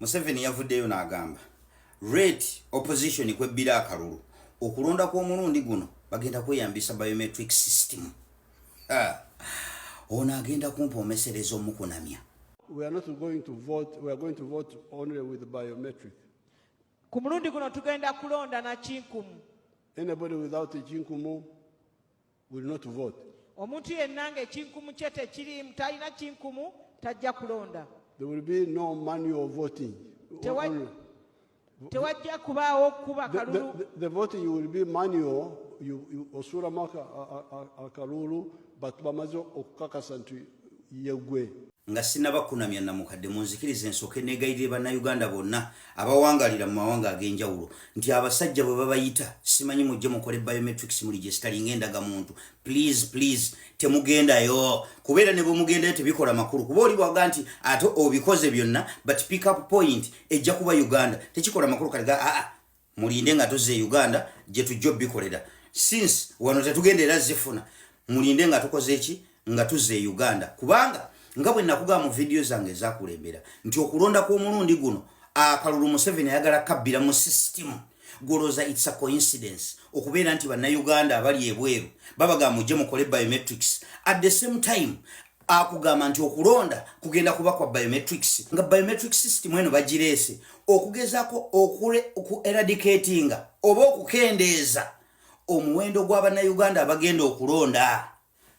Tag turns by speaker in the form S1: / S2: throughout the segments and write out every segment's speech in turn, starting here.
S1: Museveni yavuddeyo n'agamba rate opposition kwebbira akalulu okulonda kw'omulundi guno bagenda kweyambisa biometric system. Ono agenda kumpoomesereza omukunamya.
S2: We are not going to vote, we are going to vote only with biometric.
S3: Ku mulundi guno tugenda kulonda na kinkumu.
S2: Anybody without a kinkumu will not vote.
S3: Omuntu yenna ng'ekinkumu kye tekirimu talina kinkumu tajja kulonda.
S2: There will be no manual voting.
S3: Tewajja kubaawo kuba kalulu.
S2: The voting will be manual. You osura maka akalulu but bamaze okukakasa nti yegwe.
S1: Nga sinnabakunamya namukadde munzikirize nsooke neegayirire bannayuganda bonna abawangalira mu mawanga ag'enjawulo nti abasajja bwe babayita simanyi mujje mukole biometrics mu registering endagamuntu. Please temugendayo kubeera ne bwe mugendayo tebikola makulu kuba oli bwaga nti ate obikoze byonna but pick up point ejja kuba Uganda tekikola makulu kaliga mulinde nga tuzze Uganda gye tujja bikolera since wano tetugendera zifuna mulinde nga tukoze eki nga tuzze Uganda kubanga nga bwe nakuga mu video zange zakulembera nti okulonda kw'omulundi guno akalulu Museveni ayagala kabbira mu system goloza it's a coincidence okubeera nti bannayuganda abali ebweru babaga mujje mukole biometrics at the same time akugamba nti okulonda kugenda kuba kwa biometrics nga biometric system eno bagireese okugezaako oku eradicatinga oba okukendeeza omuwendo gw'abannayuganda abagenda okulonda.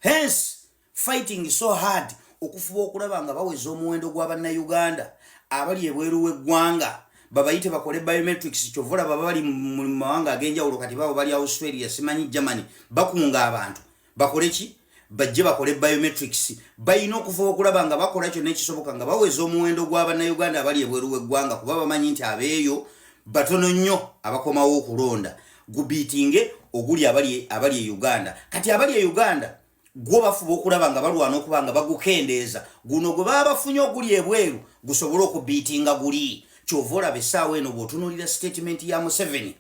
S1: Hence fighting so hard okufuba okulaba nga baweza omuwendo gw'abannayuganda abali ebweru w'eggwanga babayite bakole biometrics kyovula baba bali mu mawanga ag'enjawulo kati babo bali Australia simanyi Germany bakunga abantu bakole ki bajje bakole biometrics bayina okufuba okulaba nga bakola kyo n'ekisoboka nga baweza omuwendo gw'abannayuganda abali ebweru w'eggwanga kuba bamanyi nti abeeyo batono nnyo abakomawo okulonda gubiitinge oguli abali e Uganda kati abali e Uganda gwo bafuba okulaba nga balwana okuba nga bagukendeeza guno gwe baba bafunye oguli ebweru gusobole okubiitinga guli kyova besaawa eno bw'otunuulira statement ya Museveni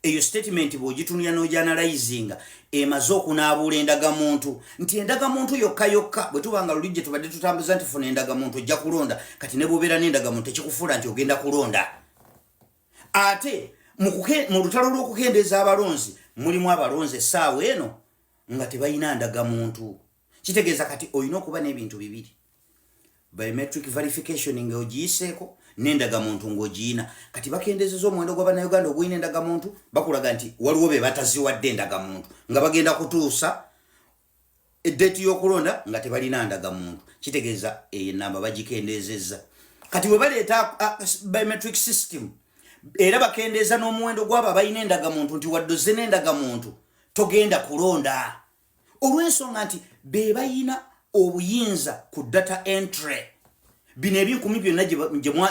S1: eyo statement bw'ogitunulira n'ogyanalyzinga emaze okunaabuula endagamuntu nti endagamuntu yokka bwe tubanga luli gye tubadde tutambuza nti funa endagamuntu ojja kulonda kati ne bw'obeera n'endagamuntu tekikufuula nti ogenda kulonda. Ate mu lutalo lw'okukendeeza abalonzi mulimu abalonzi essaawa eno nga tebayina ndagamuntu kitegeeza kati oyina okuba n'ebintu bibiri biometric verification ng'ogiyiseeko n'endagamuntu ng'ogiyina kati bakendeezeza omuwendo gw'abannayuganda oguyina endagamuntu bakulaga nti waliwo be bataziwadde endagamuntu nga bagenda kutuusa eddeeti y'okulonda nga tebalina ndagamuntu kitegeeza enamba bagikendeezezza kati bwe baleeta biometric system era bakendeeza n'omuwendo gw'abo abalina endagamuntu nti waddoze n'endagamuntu togenda kulonda olw'ensonga nti be bayina obuyinza ku data entry bino ebinkumi byonna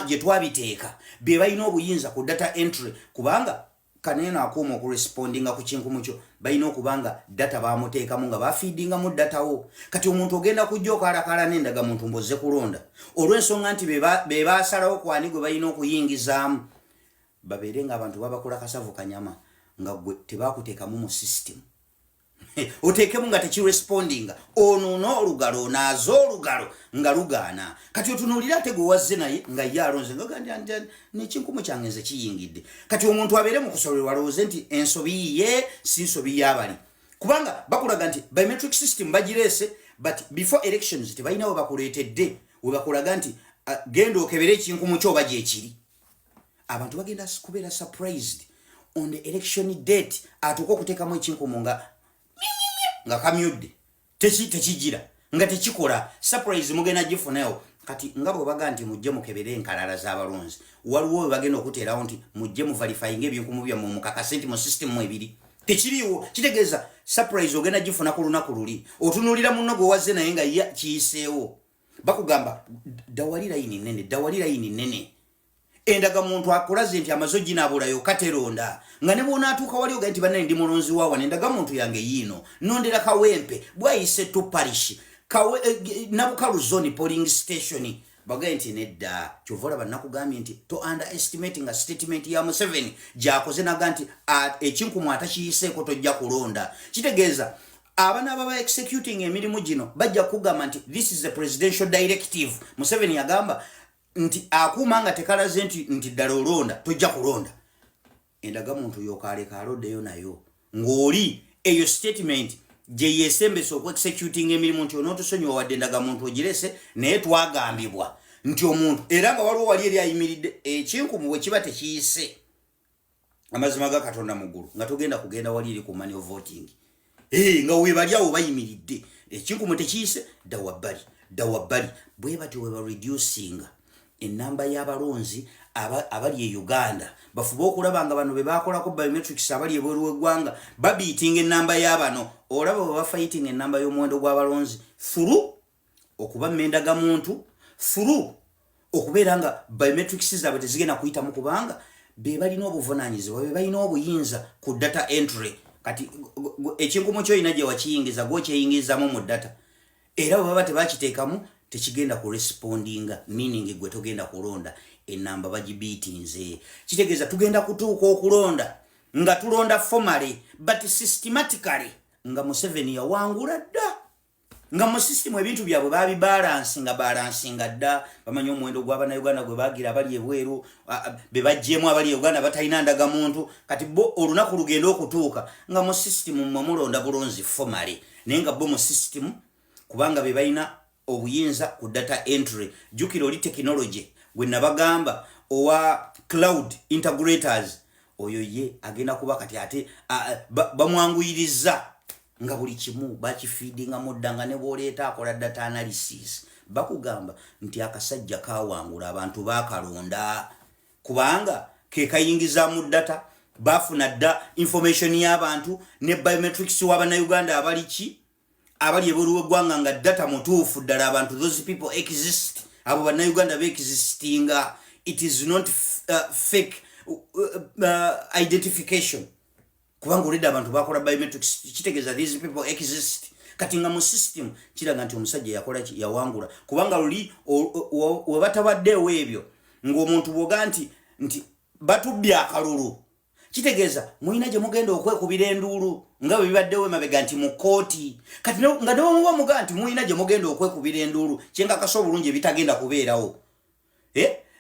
S1: gye twabiteeka be balina obuyinza ku data entry kubanga kaneeno akuuma okurespondinga ku kinkumu kyo balina okubanga data bamuteekamu nga bafiidingamu datawo kati omuntu ogenda kujja okalakala n'endagamuntu mboze kulonda olw'ensonga nti be basalawo kwani gwe balina okuyingizaamu babeere nga abantu babakola kasavu kanyama nga gwe tebakuteekamu mu system oteekemu nga tekirespondinga ono olugalo onaazo olugalo nga lugaana kati otunuulira ate gwe wazze naye nga ye alonze nga nekinkumu kyange nze kiyingidde kati omuntu abeere mu kusoberwa alowooze nti ensobi yiye si nsobi y'abali kubanga bakulaga nti biometric system bagireese but before elections tebalina we bakuleetedde we bakulaga nti genda okebere ekinkumu kyoba gyekiri abantu bagenda kubeera surprised on the election date atuuka okuteekamu ekinkumu nga kamyudde tekigira nga tekikola surprise mugenda gifunayo kati nga bwe baga nti mujje mukebere enkalala z'abalonzi waliwo we bagenda okuteerawo nti mujje mu verifying ebinkumu byammwe mukakase nti mu system ebiri tekiriiwo kitegeeza surprise ogenda gifuna ku lunaku luli otunuulira munno gwe wazze naye nga kiyiseewo bakugamba dawalira yini nene endagamuntu akulaze nti amazo ginaabulayo kateronda nga ne bw'onaatuuka wali ogaye nti bannaye ndi mulonzi waawa endagamuntu yange yiino nondera kawempe bwayise to parish nabukalu zone polling station bagaye nti nedda kyova olaba nakugambye nti to underestimate nga statement ya Museveni gyakoze naga nti ekinkumu atakiyiseeko tojja kulonda kitegeeza abana baba executing emirimu gino bajja kugamba nti this is a presidential directive Museveni yagamba nti akuuma nga tekalaze nti ddala olonda tojja kulonda endagamuntu yokaleka aloddeyo nayo ng'oli eyo statement gye yeesembesa okuexecuting emirimu nti onootusonyiwa wadde endagamuntu ogirese naye twagambibwa nti omuntu era nga waliwo wali eri ayimiridde ekinkumu bwe kiba tekiyise amazima ga Katonda mu ggulu nga togenda kugenda wali eri ku manual voting nga webali awo bayimiridde ekinkumu tekiyise dda wabbali bwe batyo we bareducing enamba y'abalonzi abali e Uganda bafuba okulaba nga bano be bakolako biometrics abali ebweru w'eggwanga babiitinga enamba y'abano olaba bwe bafighting enamba y'omuwendo gw'abalonzi through okuba mmendaga muntu through okubeera nga biometrics zaabwe tezigenda kuyitamu kubanga be balina obuvunaanyizibwa be balina obuyinza ku data entry kati ekinkumu kyoyina gye wakiyingiza gwokyeyingizaamu mu data era bwe baba tebakiteekamu tekigenda kurespondinga meaning gwe togenda kulonda enamba bagibiitinze kitegeeza tugenda kutuuka okulonda nga tulonda formally but systematically nga Museveni yawangula dda nga mu system ebintu byabwe balansinga dda bamanyi omuwendo gw'abannayuganda gwe bagira abali ebweru be bajjeemu abali Uganda batalina ndagamuntu kati bo olunaku lugenda okutuuka nga mu system mulonda bulonzi formally naye nga bo mu system kubanga be balina obuyinza ku data entry jukira oli technology gwe nabagamba owa cloud integrators oyo ye agenda kuba kati ate bamwanguyiriza nga buli kimu bakifeedinga muddanga ne bwoleeta akola data analysis bakugamba nti akasajja kawangula abantu bakalonda kubanga ke kayingiza mu data bafuna dda information y'abantu ne biometrics w'abannayuganda abali ebweru w'eggwanga nga data mutuufu ddala abantu those people exist abo bannayuganda beexistinga it is not fake identification kubanga olidde abantu bakola biometrics kitegeeza these people exist kati nga mu system kiraga nti omusajja yakola yawangula kubanga luli webatabaddeewo ebyo ng'omuntu bwoga nti batubbye akalulu kitegeeza mulina gye mugenda okwekubira enduulu nga bwe bibaddewo emabega nti mu kooti kati nga ne bwemuba muga nti mulina gye mugenda okwekubira enduulu kyenkakasa obulungi ebitagenda kubeerawo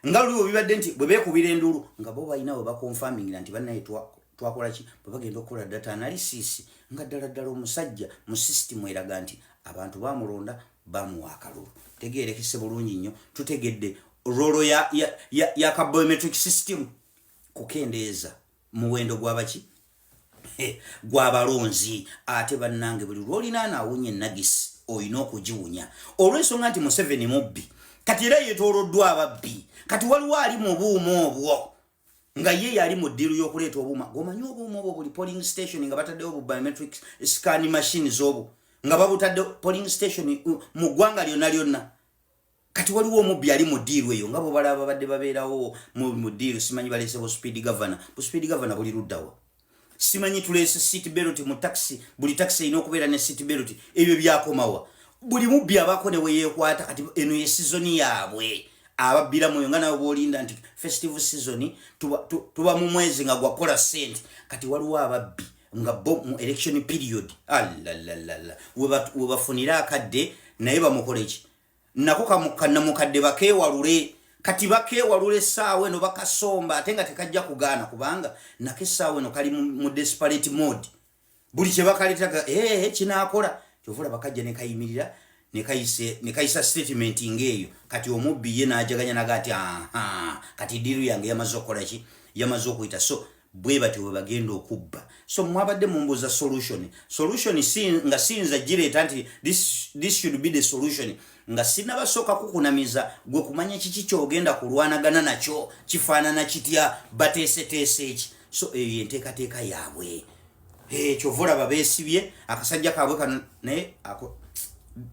S1: nga luli bwebibadde nti bwe beekubira enduulu nga bo balina we bakonfamingira nti bannaye twakola ki bwe bagenda okukola data analysis nga ddala omusajja mu system eraga nti abantu bamulonda bamuwa akalulu tegeerekese bulungi nnyo tutegedde rolo ya ka biometric system kukendeeza muwendo gw'abaki gw'abalonzi ate bannange buli lwolina anaawunya enagisi olina okugiwunya olw'ensonga nti Museveni mubbi kati era yeetooloddwa ababbi kati waliwo ali mu buuma obwo nga ye yali mu ddiiru y'okuleeta obuuma g'omanyi obuuma obwo buli polling station nga bataddewo bu biometric scan machines obwo nga babutadde polling station mu ggwanga lyonna kati waliwo omubbi ali mu ddiiru eyo nga bo balaba badde babeerawo mu ddiiru simanyi baleese bu speed governor buli luddawo simanyi tuleese seat belt mu taxi buli taxi erina okubeera ne seat belt ebyo byakomawa buli mubbi abaako ne weyeekwata kati eno ye sizoni yaabwe ababbira muyo nga nawe bwolinda nti festive season tuba mu mwezi nga gwakola sente kati waliwo ababbi nga bo mu election period alalala webafunira akadde naye bamukole ki nako kamukadde bakeewalule kati bakeewalula essaawa eno bakasomba ate nga tekajja kugaana kubanga nako essaawa eno kali mu desperate mode buli kye bakaleetaga kinaakola kyovula bakajja ne kayimirira ne kayisa statement ng'eyo kati omubbi ye n'ajaganya naga ati kati ddiiru yange yamaze okukola ki yamaze okuyita so bwe batyo bwe bagenda okubba so mwabadde mumbuuza solution nga siyinza gireeta nti this should be the solution nga sinabasooka kukunamiza gwe kumanya kiki kyogenda kulwanagana nakyo kifaanana kitya bateeseteese eki so eyo yenteekateeka yaabwe kyovula babeesibye akasajja kaabwe kano naye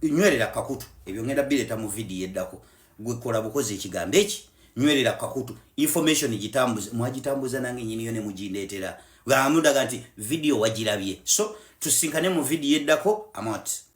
S1: nywerera kakutu ebyo ngenda bireeta mu vidiyo eddako gwe kola bukozi ekigambo eki nywerera kakutu information gitambuze mwagitambuza nange nyiniyo ne mugindeetera gamudaga nti vidiyo wagirabye so tusinkane mu vidiyo eddako amount